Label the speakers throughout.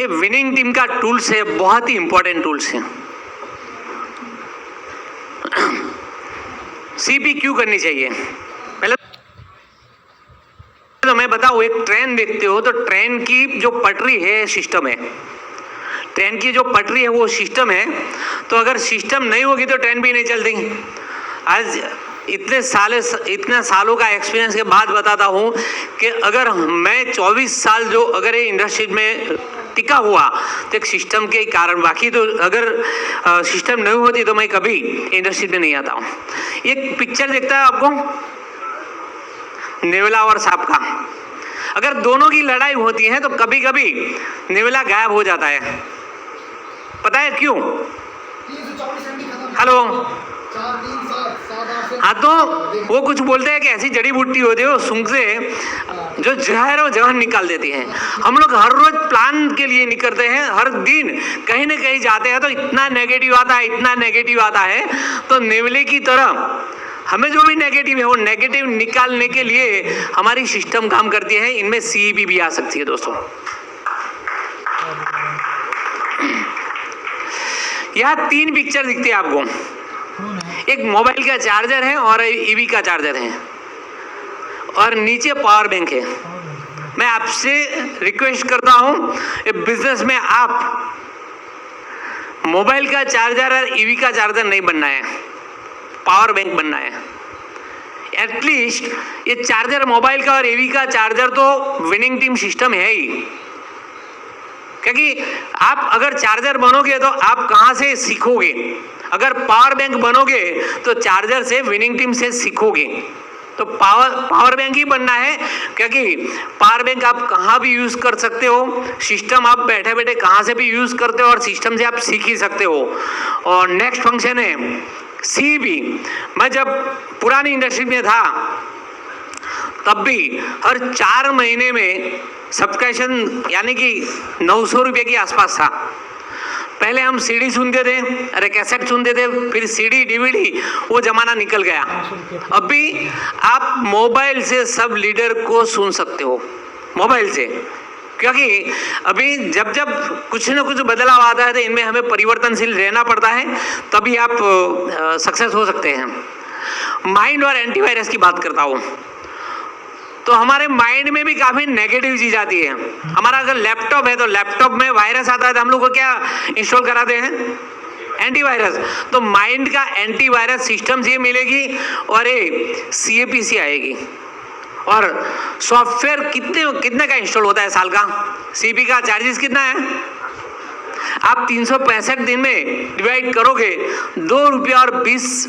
Speaker 1: ये winning team का tools है, बहुत ही इंपॉर्टेंट टूल्स है। सीपी क्यों करनी चाहिए? पहले तो मैं बताऊं, एक ट्रेन देखते हो तो ट्रेन की जो पटरी है सिस्टम है, ट्रेन की जो पटरी है वो सिस्टम है। तो अगर सिस्टम नहीं होगी तो ट्रेन भी नहीं चलती। आज इतने सालों का एक्सपीरियंस के बाद बताता हूँ कि अगर मैं 24 साल जो अगर ये इंडस्ट्री में टिका हुआ तो एक सिस्टम के कारण, बाकी तो अगर सिस्टम नहीं होती तो मैं कभी इंडस्ट्री में नहीं आता हूँ। एक पिक्चर देखता है आपको, नेवला और सांप का। अगर दोनों की लड़ाई होती है तो कभी कभी नेवला गायब हो जाता है, पता है क्यों? हेलो, हाँ, तो वो कुछ बोलते हैं कि ऐसी जड़ी बूटी होती है वो सूंघ से जो जहर और जहर निकाल देती है। हम लोग हर रोज प्लान के लिए निकलते हैं, हर दिन कहीं ना कहीं जाते हैं तो इतना नेगेटिव आता है, इतना नेगेटिव आता है। तो नेवले की तरह हमें जो भी नेगेटिव है वो नेगेटिव निकालने के लिए हमारी सिस्टम काम करती है। इनमें सीईपी भी आ सकती है दोस्तों। यहाँ 3 पिक्चर दिखती है आपको, एक मोबाइल का चार्जर है और ईवी का चार्जर है और नीचे पावर बैंक है। मैं आपसे रिक्वेस्ट करता हूँ, बिजनेस में आप मोबाइल का चार्जर और ईवी का चार्जर नहीं बनना है, पावर बैंक बनना है। एटलीस्ट ये चार्जर मोबाइल का और ईवी का चार्जर तो विनिंग टीम सिस्टम है ही, क्योंकि आप अगर चार्जर बनोगे तो आप कहाँ से सीखोगे? अगर पावर बैंक बनोगे तो चार्जर से, विनिंग टीम से सीखोगे। तो पावर बैंक ही बनना है, क्योंकि पावर बैंक आप कहाँ भी यूज कर सकते हो, सिस्टम आप बैठे बैठे कहाँ से भी यूज करते हो और सिस्टम से आप सीख ही सकते हो। और नेक्स्ट फंक्शन है सीईपी। मैं जब पुरानी इंडस्ट्री में था तब भी हर 4 महीने में सब्सक्रिप्शन यानी कि 900 रुपये के आसपास था। पहले हम सीडी सुनते थे, अरे कैसेट सुनते थे, फिर सीडी डीवीडी, वो जमाना निकल गया। अभी आप मोबाइल से सब लीडर को सुन सकते हो, मोबाइल से। क्योंकि अभी जब जब कुछ न कुछ बदलाव आता है तो इनमें हमें परिवर्तनशील रहना पड़ता है, तभी आप सक्सेस हो सकते हैं। माइंड और एंटीवायरस की बात करता हूँ तो हमारे माइंड में भी काफी नेगेटिव चीज आती है। हमारा अगर लैपटॉप है तो लैपटॉप में वायरस आता है तो हम लोग को क्या इंस्टॉल कराते हैं? एंटीवायरस। तो माइंड का एंटीवायरस सिस्टम से मिलेगी और ये सीएपीसी आएगी। और सॉफ्टवेयर कितने का इंस्टॉल होता है साल का? सीपी का चार्जेस कितना है? आप 365 दिन में डिवाइड करोगे, 2 रुपया और 20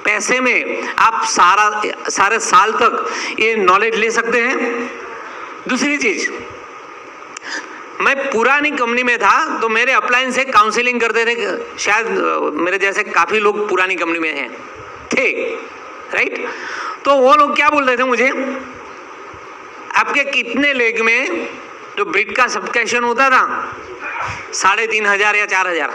Speaker 1: पैसे में आप सारे साल तक ये नॉलेज ले सकते हैं। दूसरी चीज, मैं पुरानी कंपनी में था तो मेरे अपलायंस से काउंसलिंग करते थे, शायद मेरे जैसे काफी लोग पुरानी कंपनी में हैं थे, राइट? तो वो लोग क्या बोलते थे मुझे, आपके कितने लेग में जो ब्रिड का सब्सक्रिप्शन होता था 3,500 या 4,000,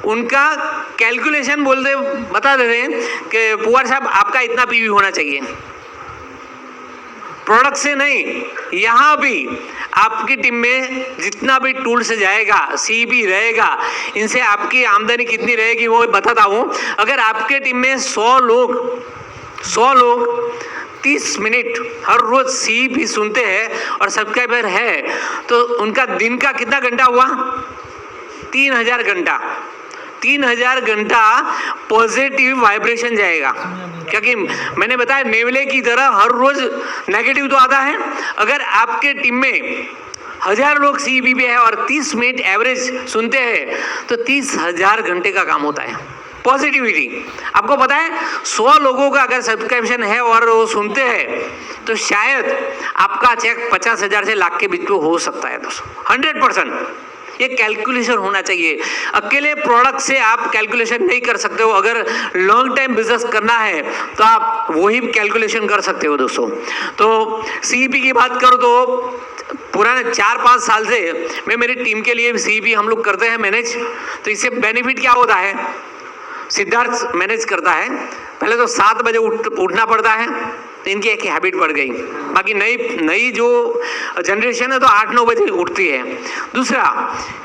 Speaker 1: उनका कैलकुलेशन बता देते हैं कि पुअर साहब आपका इतना पीवी होना चाहिए। प्रोडक्ट से नहीं, यहाँ भी आपकी टीम में जितना भी टूल्स जाएगा, सीबी रहेगा, इनसे आपकी आमदनी कितनी रहेगी वो बताता हूँ। अगर आपके टीम में 100 लोग 30 मिनट हर रोज सीबी सुनते हैं और सब्सक्राइबर है तो उनका दिन का कितना घंटा हुआ? 3,000 घंटा। 3,000 घंटा पॉजिटिव वाइब्रेशन जाएगा। क्योंकि मैंने बताया नेवले की तरह हर रोज नेगेटिव तो आता है। अगर आपके टीम में 1000 लोग सीबी पे है और 30 मिनट एवरेज सुनते हैं तो 30,000 घंटे का काम होता है पॉजिटिविटी। आपको पता है 100 लोगों का अगर सब्सक्रिप्शन है और वो सुनते हैं तो शायद आपका चेक 50,000 से लाख के बीच में हो सकता है दोस्तों, 100%। ये कैलकुलेशन होना चाहिए। अकेले प्रोडक्ट से आप कैलकुलेशन नहीं कर सकते हो। अगर लॉन्ग टाइम बिजनेस करना है तो आप वही कैलकुलेशन कर सकते हो दोस्तों। तो सीईपी की बात करो तो पुराने 4-5 साल से मैं मेरी टीम के लिए सीईपी हम लोग करते हैं मैनेज। तो इससे बेनिफिट क्या होता है? सिद्धार्थ मैनेज करता है। पहले तो 7 बजे उठना पड़ता है, तो इनकी एक हैबिट बढ़ गई। बाकी नई जो जनरेशन है तो 8-9 बजे उठती है। दूसरा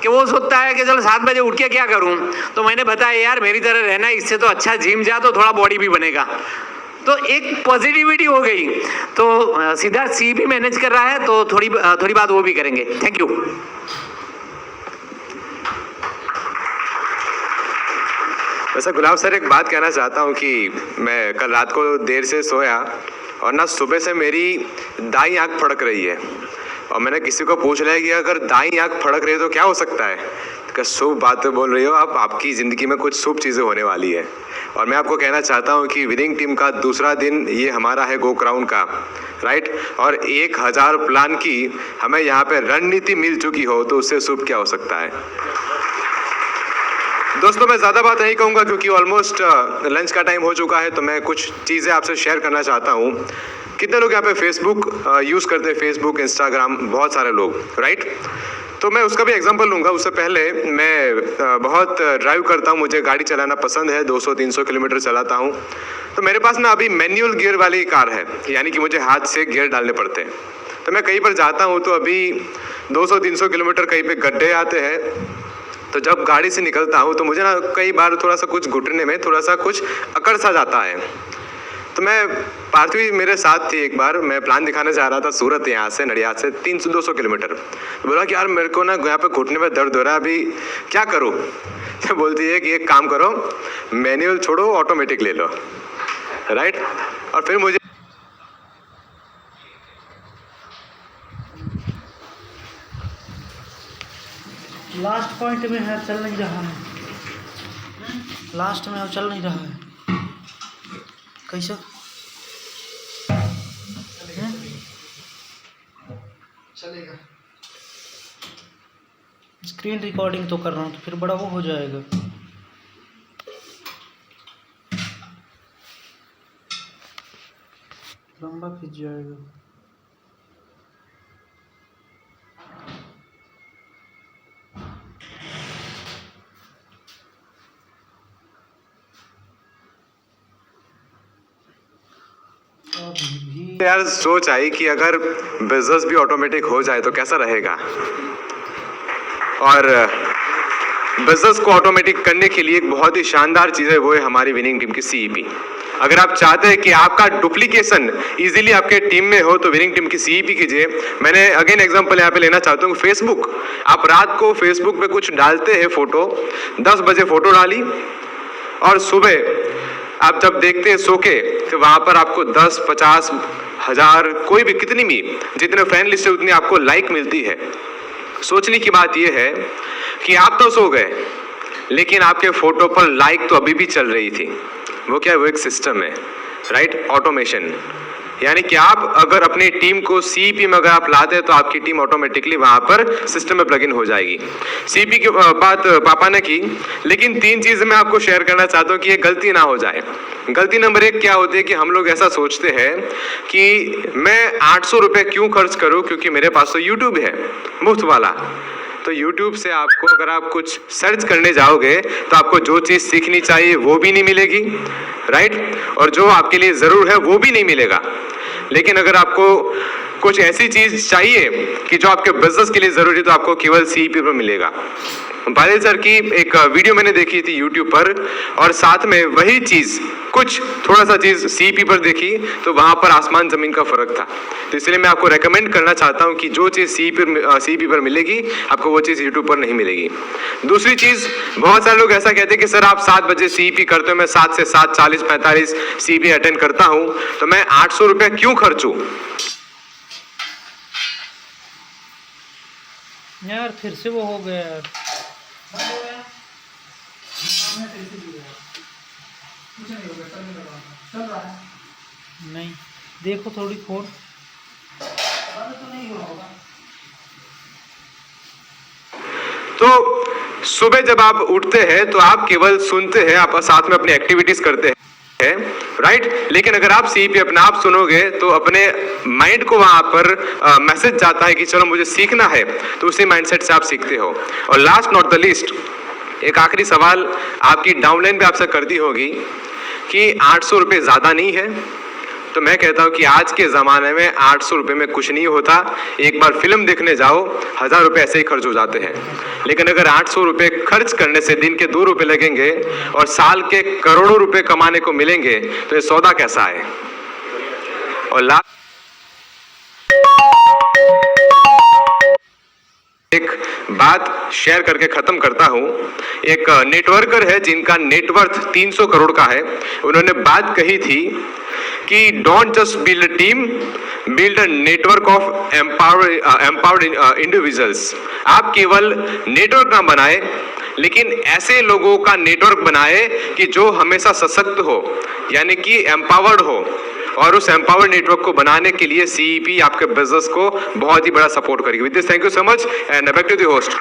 Speaker 1: कि वो सोचता है कि चलो 7 बजे उठ के क्या करूं, तो मैंने बताया यार मेरी तरह रहना, इससे तो अच्छा जिम जा तो थोड़ा बॉडी भी बनेगा। तो एक पॉजिटिविटी हो गई। तो सिद्धार्थ सी भी मैनेज कर रहा है, तो थोड़ी बात वो भी करेंगे। Thank you.
Speaker 2: वैसे गुलाब सर एक बात कहना चाहता हूँ कि मैं कल रात को देर से सोया और ना सुबह से मेरी दाईं आंख फड़क रही है, और मैंने किसी को पूछ लिया कि अगर दाईं आंख फड़क रही है तो क्या हो सकता है। तो शुभ बातें बोल रही हो आप, आपकी ज़िंदगी में कुछ शुभ चीज़ें होने वाली है। और मैं आपको कहना चाहता हूँ कि विनिंग टीम का दूसरा दिन ये हमारा है गो क्राउन का, राइट। और 1000 प्लान की हमें यहाँ पे रणनीति मिल चुकी हो तो उससे शुभ क्या हो सकता है। दोस्तों मैं ज़्यादा बात नहीं कहूँगा क्योंकि ऑलमोस्ट लंच का टाइम हो चुका है, तो मैं कुछ चीज़ें आपसे शेयर करना चाहता हूँ। कितने लोग यहाँ पे फेसबुक यूज़ करते हैं, फेसबुक, इंस्टाग्राम, बहुत सारे लोग, राइट। तो मैं उसका भी एग्जांपल लूँगा। उससे पहले मैं बहुत ड्राइव करता हूँ, मुझे गाड़ी चलाना पसंद है, 200-300 किलोमीटर चलाता हूँ। तो मेरे पास ना अभी मैनुअल गियर वाली कार है, यानी कि मुझे हाथ से गियर डालने पड़ते हैं। तो मैं कहीं पर जाता हूँ तो अभी 200-300 किलोमीटर कहीं पर गड्ढे आते हैं, तो जब गाड़ी से निकलता हूँ तो मुझे ना कई बार थोड़ा सा कुछ घुटने में थोड़ा सा कुछ अकड़ सा जाता है। तो मैं पार्थवी मेरे साथ थी, एक बार मैं प्लान दिखाने जा रहा था सूरत, यहाँ से नडियाद से 300-200 किलोमीटर। तो बोला कि यार मेरे को ना यहाँ पे घुटने में दर्द हो रहा है, अभी क्या करूँ। तो बोलती है कि एक काम करो, मैनुअल छोड़ो ऑटोमेटिक ले लो, राइट। और फिर मुझे
Speaker 3: लास्ट पॉइंट में है, चल नहीं रहा है, लास्ट में अब चल नहीं रहा है, कैसे चलेगा। स्क्रीन रिकॉर्डिंग तो कर रहा हूँ तो फिर बड़ा वो हो जाएगा। लंबा खींच जाएगा।
Speaker 2: यार सोच आई कि अगर बिजनेस भी ऑटोमेटिक हो जाए तो कैसा रहेगा। और बिजनेस को ऑटोमेटिक करने के लिए एक बहुत ही शानदार चीज़ है, वो है हमारी विनिंग टीम की सीईपी। अगर आप चाहते हैं कि आपका डुप्लीकेशन इजीली आपके टीम में हो तो विनिंग टीम की सीईपी कीजिए। मैंने अगेन एग्जांपल यहाँ पे लेना चाहता हूँ, फेसबुक। आप रात को फेसबुक पे कुछ डालते हैं फोटो, 10 बजे फोटो डाली और सुबह आप जब देखते हैं सो के तो वहां पर आपको 10, 50, 1000 कोई भी कितनी भी जितने फ्रेंड लिस्ट है उतनी आपको लाइक मिलती है। सोचने की बात यह है कि आप तो सो गए लेकिन आपके फोटो पर लाइक तो अभी भी चल रही थी। वो क्या है, वो एक सिस्टम है, राइट, ऑटोमेशन। यानी कि आप अगर अपनी टीम को सीईपी में अगर आप लाते हैं तो आपकी टीम ऑटोमेटिकली वहां पर सिस्टम में प्लग इन हो जाएगी। सीईपी की बात पापा ने की, लेकिन 3 चीजें मैं आपको शेयर करना चाहता हूँ कि ये गलती ना हो जाए। गलती नंबर 1 क्या होती है कि हम लोग ऐसा सोचते हैं कि मैं 800 रुपये क्यों खर्च करूँ, क्योंकि मेरे पास तो यूट्यूब है मुफ्त वाला। तो YouTube से आपको अगर आप कुछ सर्च करने जाओगे तो आपको जो चीज़ सीखनी चाहिए वो भी नहीं मिलेगी, राइट, और जो आपके लिए ज़रूर है वो भी नहीं मिलेगा। लेकिन अगर आपको कुछ ऐसी चीज़ चाहिए कि जो आपके बिजनेस के लिए ज़रूरी है तो आपको केवल सीईपी पर मिलेगा। बादल सर की एक वीडियो मैंने देखी थी YouTube पर, और साथ में वही चीज़ कुछ थोड़ा सा चीज़ सीईपी पर देखी तो वहाँ पर आसमान ज़मीन का फ़र्क था। तो इसलिए मैं आपको रेकमेंड करना चाहता हूँ कि जो चीज़ सीईपी पर मिलेगी आपको वो चीज़ YouTube पर नहीं मिलेगी। दूसरी चीज़, बहुत सारे लोग ऐसा कहते हैं कि सर आप 7 बजे सीईपी करते हो, मैं 7 से 7, 40, 45 सीईपी अटेंड करता हूँ, तो मैं 800 रुपये क्यों खर्चूँ।
Speaker 3: यार फिर से वो हो गया यार। नहीं देखो थोड़ी फोन
Speaker 2: तो सुबह जब आप उठते हैं तो आप केवल सुनते हैं, आप साथ में अपनी एक्टिविटीज करते हैं, राइट। लेकिन अगर आप सीईपी अपने आप सुनोगे तो अपने माइंड को वहां पर मैसेज जाता है कि चलो मुझे सीखना है, तो उसी माइंडसेट से आप सीखते हो। और लास्ट नॉट द लीस्ट, एक आखिरी सवाल आपकी डाउनलाइन पे आपसे कर दी होगी कि 800 रुपये ज़्यादा नहीं है, तो मैं कहता हूं कि आज के ज़माने में 800 रुपये में कुछ नहीं होता। एक बार फिल्म देखने जाओ 1000 रुपये ऐसे ही खर्च हो जाते हैं, लेकिन अगर 800 रुपये खर्च करने से दिन के 2 रुपये लगेंगे और साल के करोड़ों रुपए कमाने को मिलेंगे, तो ये सौदा कैसा है। और एक बात शेयर करके खत्म करता हूं। एक नेटवर्कर है जिनका नेटवर्थ 300 करोड़ का है। उन्होंने बात कही थी कि don't just build a team, build a network of empowered individuals. आप केवल नेटवर्क ना बनाए, लेकिन ऐसे लोगों का नेटवर्क बनाए कि जो हमेशा सशक्त हो, यानी कि एम्पावर्ड हो। और उस एम्पावर्ड नेटवर्क को बनाने के लिए सीईपी आपके बिजनेस को बहुत ही बड़ा सपोर्ट करेगी। With this thank you so much and back to the host.